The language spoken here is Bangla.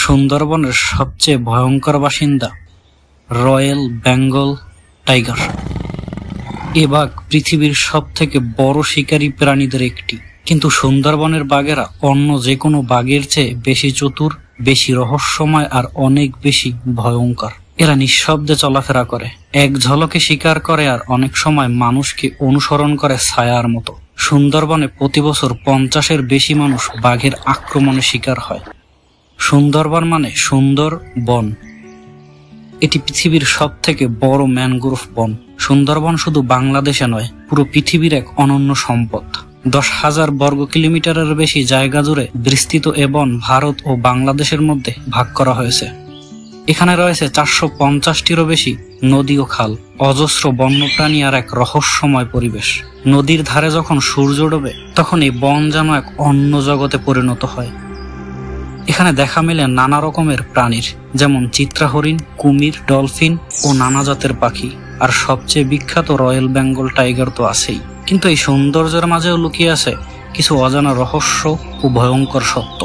সুন্দরবনের সবচেয়ে ভয়ঙ্কর বাসিন্দা রয়্যাল বেঙ্গল টাইগার। এ বাঘ পৃথিবীর সবথেকে বড় শিকারী প্রাণীদের একটি, কিন্তু সুন্দরবনের বাঘেরা অন্য যে কোনো বাঘের চেয়ে বেশি চতুর, বেশি রহস্যময় আর অনেক বেশি ভয়ঙ্কর। এরা নিঃশব্দে চলাফেরা করে, এক ঝলকে শিকার করে আর অনেক সময় মানুষকে অনুসরণ করে ছায়ার মতো। সুন্দরবনে প্রতি বছর 50-এর বেশি মানুষ বাঘের আক্রমণে শিকার হয়। সুন্দরবন মানে সুন্দর বন। এটি পৃথিবীর সবথেকে বড় ম্যানগ্রোভ বন। সুন্দরবন শুধু বাংলাদেশে নয়, পুরো পৃথিবীর এক অনন্য সম্পদ। 10,000 বর্গ কিলোমিটারের বেশি জায়গা জুড়ে বিস্তৃত এ বন ভারত ও বাংলাদেশের মধ্যে ভাগ করা হয়েছে। এখানে রয়েছে 450-টিরও বেশি নদী ও খাল, অজস্র বন্যপ্রাণী আর এক রহস্যময় পরিবেশ। নদীর ধারে যখন সূর্য ডোবে তখন এই বন যেন এক অন্য জগতে পরিণত হয়। এখানে দেখা মেলে নানা রকমের প্রাণীর, যেমন চিত্রা হরিণ, কুমির, ডলফিন ও নানা জাতের পাখি। আর সবচেয়ে বিখ্যাত রয়্যাল বেঙ্গল টাইগার তো আছেই। কিন্তু এই সৌন্দর্যের মাঝেও লুকিয়ে আছে কিছু অজানা রহস্য ও ভয়ঙ্কর সত্য।